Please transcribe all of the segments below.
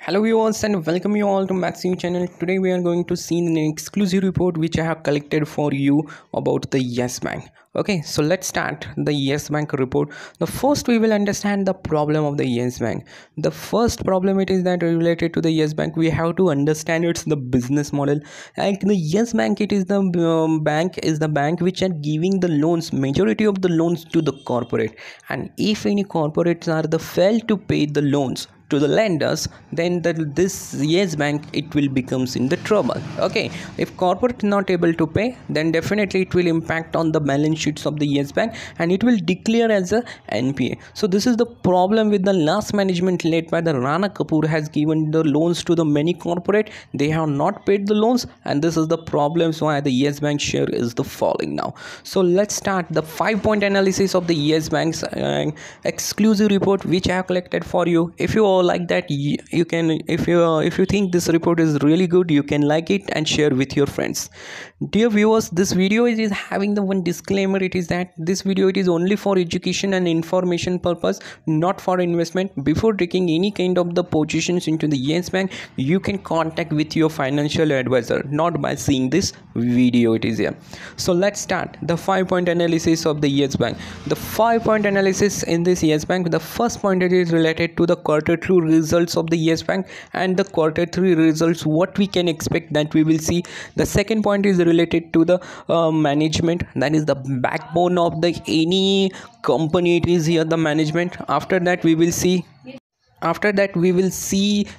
Hello viewers and welcome you all to Maxim channel. Today we are going to see an exclusive report which I have collected for you about the Yes Bank. Okay, so let's start the Yes Bank report. The first we will understand the problem of the Yes Bank. The first problem it is that related to the Yes Bank we have to understand it's the business model. Like the Yes Bank, it is the bank which are giving the loans, majority of the loans to the corporate, and if any corporates are the fail to pay the loans to the lenders, then this Yes Bank it will becomes in the trouble. Okay, if corporate not able to pay, then definitely it will impact on the balance sheets of the Yes Bank and it will declare as a NPA. So this is the problem with the last management led by the Rana Kapoor has given the loans to the many corporate. They have not paid the loans, and this is the problems why the Yes Bank share is the falling now. So let's start the 5-point analysis of the Yes Bank's exclusive report which I have collected for you. If you all like that, you can, if you think this report is really good, you can like it and share with your friends. Dear viewers, this video is having the one disclaimer. It is that this video it is only for education and information purpose, not for investment. Before taking any kind of the positions into the Yes Bank, you can contact with your financial advisor, not by seeing this video. It is here. So let's start the 5-point analysis of the Yes Bank. The 5-point analysis in this Yes Bank, the first point it is related to the Q2 results of the Yes Bank and the Q3 results, what we can expect that we will see. The second point is related to the management, that is the backbone of the any company. It is here the management. After that we will see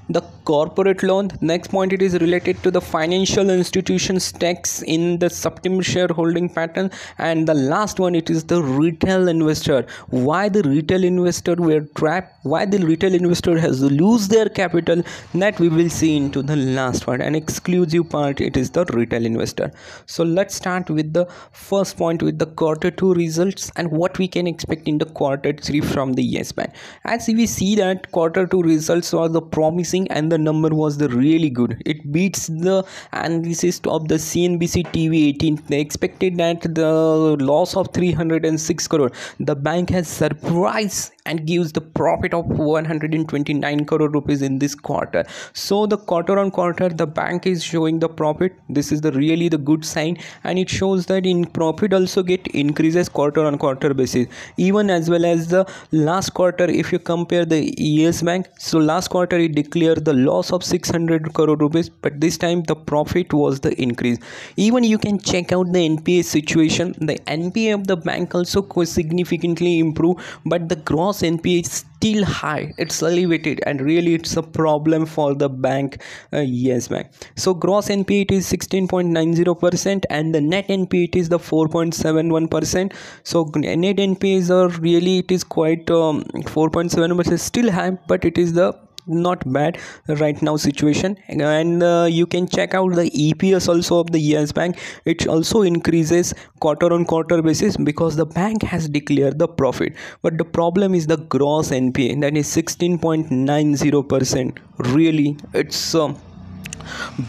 the corporate loan. Next point it is related to the financial institutions tax in the September shareholding pattern, and the last one it is the retail investor, why the retail investor were trapped, why the retail investor has lose their capital. That we will see into the last part, an exclusive part. It is the retail investor. So let's start with the first point with the Q2 results and what we can expect in the Q3 from the Yes Bank. As we see that Q2 results was the promising and the number was the really good. It beats the analysis of the CNBC TV 18. They expected that the loss of 306 crore. The bank has surprised and gives the profit of 129 crore rupees in this quarter. So the quarter on quarter the bank is showing the profit. This is the really the good sign, and it shows that in profit also get increases quarter on quarter basis, even as well as the last quarter. If you compare the Yes Bank, so last quarter it declared the loss of 600 crore rupees, but this time the profit was the increase. Even you can check out the NPA situation. The NPA of the bank also significantly improved, but the gross NPA is still high. It's elevated, and really it's a problem for the bank, Yes Bank. So gross NPA it is 16.90% and the net NPA it is the 4.71%. so net NPAs are really, it is quite 4.7% still high, but it is the not bad right now situation. And you can check out the EPS also of the Yes Bank. It also increases quarter on quarter basis because the bank has declared the profit, but the problem is the gross NPA, that is 16.90%. really it's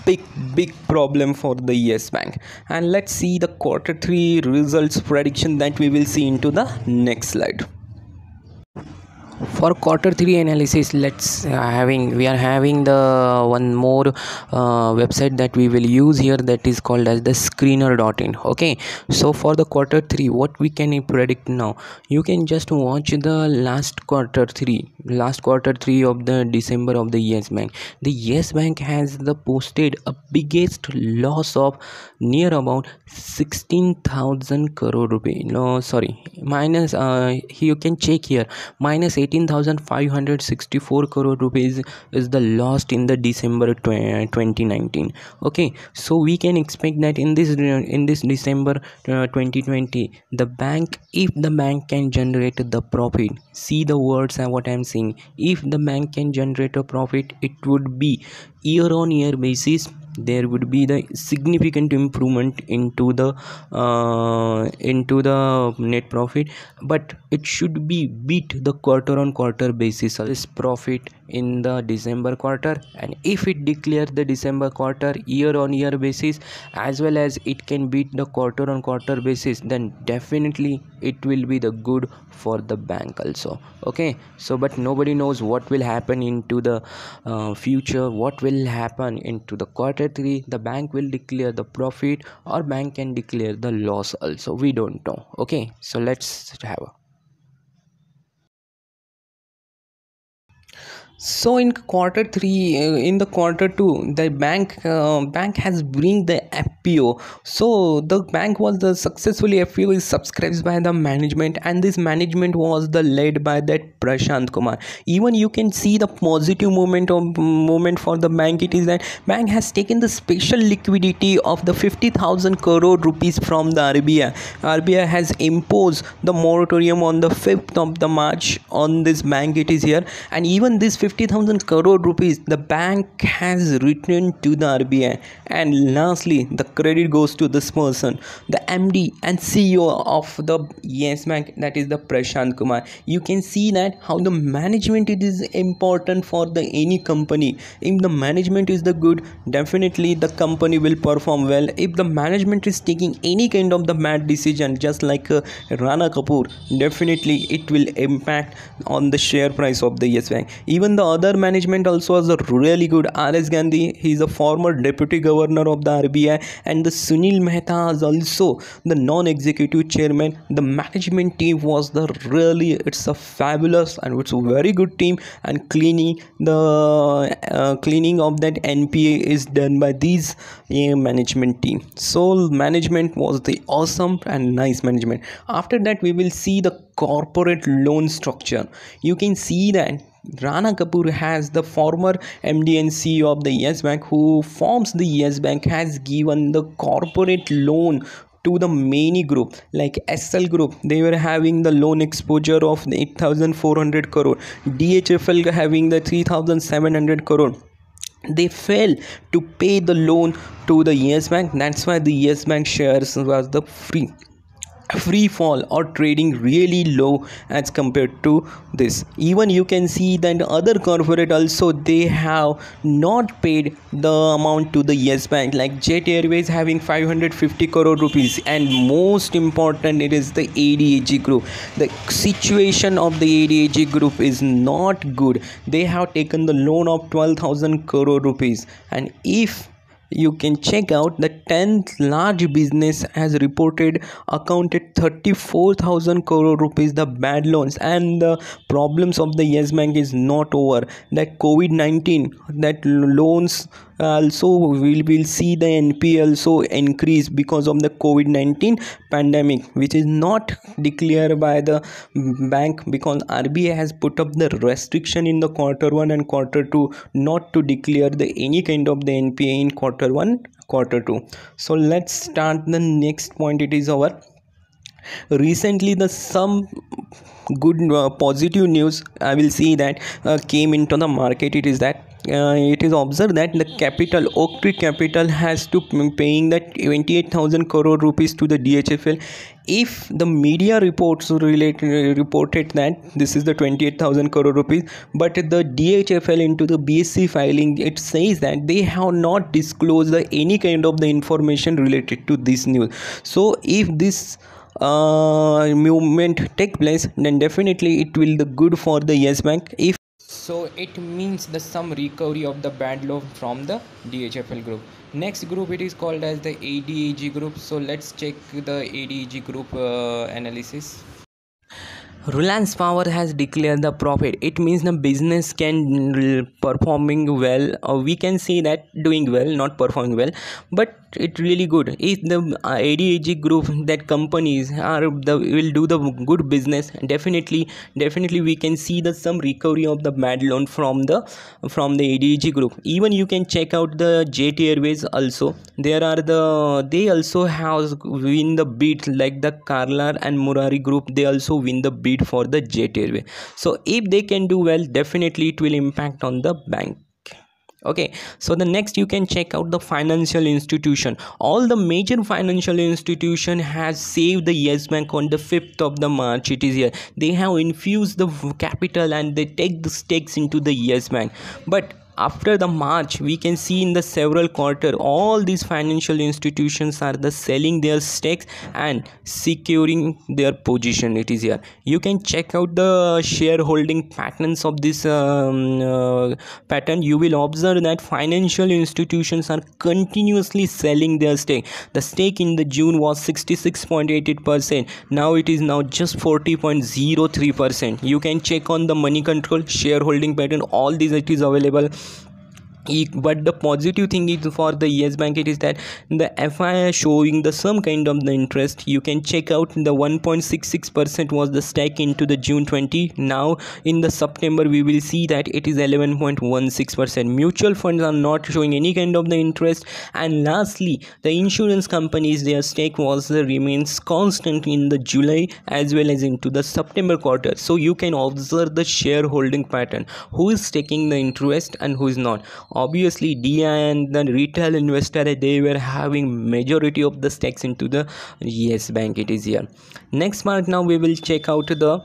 big problem for the Yes Bank. And let's see the Q3 results prediction that we will see into the next slide. For Q3 analysis, we are having the one more website that we will use here, that is called as the screener.in. okay, so for the Q3 what we can predict now, you can just watch the last Q3 of the December of the Yes Bank. The Yes Bank has the posted a biggest loss of near about 16,000 crore rupee. No, sorry, minus you can check here, minus 18,564 crore rupees is the lost in the December 2019. okay, so we can expect that in this December 2020, the bank, if the bank can generate the profit, see the words and what I'm saying, if the bank can generate a profit, it would be year on year basis there would be the significant improvement into the net profit, but it should be beat the quarter on quarter basis this profit in the December quarter. And if it declares the December quarter year on year basis, as well as it can beat the quarter on quarter basis, then definitely it will be the good for the bank also. Okay, so but nobody knows what will happen into the future, what will happen into the quarter 3. The bank will declare the profit or bank can declare the loss also, we don't know. Okay, so let's have a so in quarter 3, in the quarter 2, the bank has bring the FPO. So the bank was the successfully FPO is subscribed by the management, and this management was the led by that Prashant Kumar. Even you can see the positive moment for the bank. It is that bank has taken the special liquidity of the 50,000 crore rupees from the RBI. RBI has imposed the moratorium on the 5th of the March on this bank. It is here, and even this 50,000 crore rupees the bank has returned to the RBI. And lastly, the credit goes to this person, the MD and CEO of the Yes Bank, that is the Prashant Kumar. You can see that how the management it is important for the any company. If the management is the good, definitely the company will perform well. If the management is taking any kind of the bad decision, just like Rana Kapoor, definitely it will impact on the share price of the Yes Bank. Even the other management also is a really good. RS Gandhi, he is a former deputy governor of the RBI, and the Sunil Mehta is also the non-executive chairman. The management team was the really, it's a fabulous and it's a very good team, and cleaning of that NPA is done by these management team. So management was the awesome and nice management. After that, we will see the corporate loan structure. You can see that Rana Kapoor has the former MD and CEO of the Yes Bank, who forms the Yes Bank, has given the corporate loan to the many group like SL Group. They were having the loan exposure of 8,400 crore, DHFL having the 3,700 crore. They failed to pay the loan to the Yes Bank. That's why the Yes Bank shares was the free fall or trading really low as compared to this. Even you can see that other corporate also, they have not paid the amount to the Yes Bank, like Jet Airways having 550 crore rupees. And most important, it is the ADAG group. The situation of the ADAG group is not good. They have taken the loan of 12,000 crore rupees, and if you can check out the 10th large business has reported accounted 34,000 crore rupees the bad loans. And the problems of the Yes Bank is not over. That COVID-19, that loans also will see the NPA also increase because of the COVID-19 pandemic, which is not declared by the bank, because RBI has put up the restriction in the quarter 1 and quarter 2 not to declare the any kind of the NPA in quarter 1 quarter 2. So let's start the next point. It is our recently the some good positive news I will see that came into the market. It is that it is observed that the capital, Oak Tree Capital, has to paying that 28,000 crore rupees to the DHFL. If the media reports reported that this is the 28,000 crore rupees, but the DHFL into the BSC filing, it says that they have not disclosed any kind of the information related to this news. So if this movement take place, then definitely it will the good for the Yes Bank. If so, it means the some recovery of the bad loan from the DHFL group. Next group, it is called as the ADAG group. So let's check the ADAG group analysis. Reliance Power has declared the profit. It means the business can performing well, or we can say that doing well, not performing well, but it really good. If the ADAG group, that companies are the will do the good business, definitely we can see the some recovery of the bad loan from the ADAG group. Even you can check out the Jet Airways also. There are they also have win the bid, like the Karlar and Murari group, they also win the bid for the Jet Airway. So if they can do well, definitely it will impact on the bank. Okay, so the next you can check out the financial institution. All the major financial institution has saved the Yes Bank on the 5th of the March. It is here. They have infused the capital and they take the stakes into the Yes Bank. But after the March, we can see in the several quarter all these financial institutions are the selling their stakes and securing their position. It is here. You can check out the shareholding patterns of this pattern. You will observe that financial institutions are continuously selling their stake. The stake in the June was 66.88%. Now it is now just 40.03%. You can check on the money control shareholding pattern. All these it is available. But the positive thing is for the Yes Bank, it is that the FI is showing the some kind of the interest. You can check out the 1.66% was the stake into the June 20. Now in the September we will see that it is 11.16%. Mutual funds are not showing any kind of the interest. And lastly, the insurance companies, their stake was remains constant in the July as well as into the September quarter. So you can observe the shareholding pattern, who is taking the interest and who is not. Obviously DI and the retail investor, they were having majority of the stakes into the Yes Bank. It is here. Next part, now we will check out the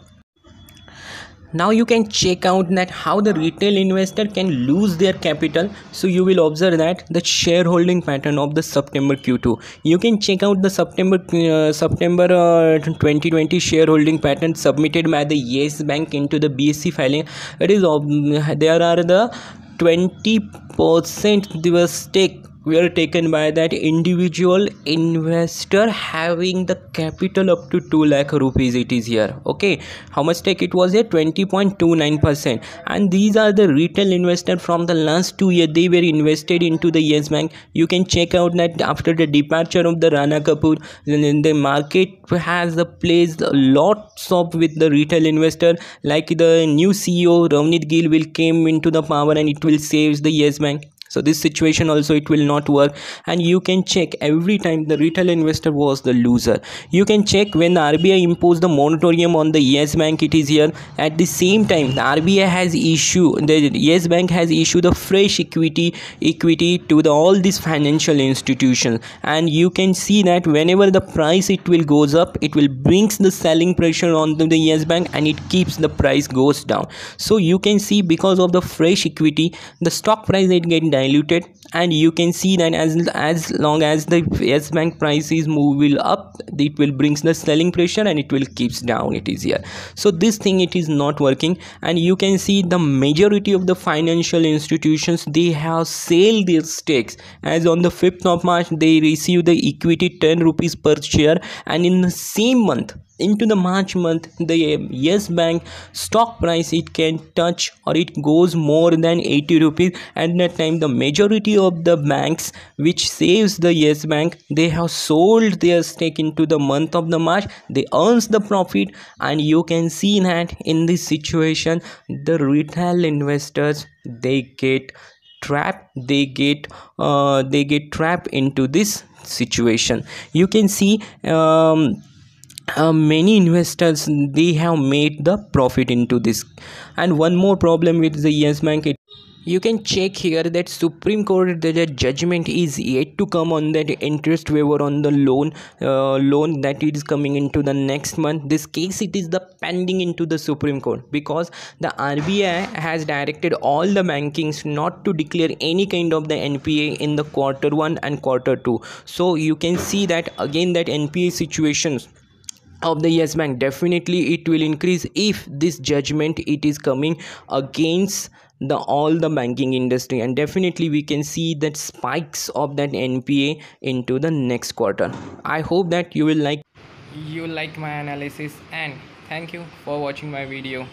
now you can check out that how the retail investor can lose their capital. So you will observe that the shareholding pattern of the September Q2. You can check out the September 2020 shareholding pattern submitted by the Yes Bank into the BSE filing. It is there are the 20% the stake were taken by that individual investor having the capital up to 2 lakh rupees. It is here. Okay, how much stake it was here? 20.29%. And these are the retail investors from the last 2 years. They were invested into the Yes Bank. You can check out that after the departure of the Rana Kapoor, then the market has placed lots of with the retail investor, like the new CEO Ravneet Gill will came into the power and it will save the Yes Bank. So this situation also it will not work. And you can check every time the retail investor was the loser. You can check when the RBI imposed the moratorium on the Yes Bank. It is here. At the same time, the RBI has issued, the Yes Bank has issued a fresh equity to all these financial institutions. And you can see that whenever the price it will goes up, it will brings the selling pressure on the Yes Bank and it keeps the price goes down. So you can see because of the fresh equity, the stock price it get diluted. And you can see that as long as the Yes Bank price is moving up, it will brings the selling pressure and it will keeps down. It is here. So this thing it is not working. And you can see the majority of the financial institutions, they have sold their stakes. As on the 5th of March they receive the equity 10 rupees per share, and in the same month into the March month, the Yes Bank stock price it can touch or it goes more than 80 rupees. At that time, the majority of the banks which saves the Yes Bank, they have sold their stake into the month of the March. They earns the profit. And you can see that in this situation, the retail investors, they get trapped. They get trapped into this situation. You can see many investors, they have made the profit into this. And one more problem with the Yes Bank, you can check here that Supreme Court, the judgment is yet to come on that interest waiver on the loan that it is coming into the next month. This case it is the pending into the Supreme Court, because the RBI has directed all the bankings not to declare any kind of the NPA in the Q1 and Q2. So you can see that again that NPA situations of the Yes Bank, definitely it will increase if this judgment it is coming against the all the banking industry. And definitely we can see that spikes of that NPA into the next quarter. I hope that you like my analysis, and thank you for watching my video.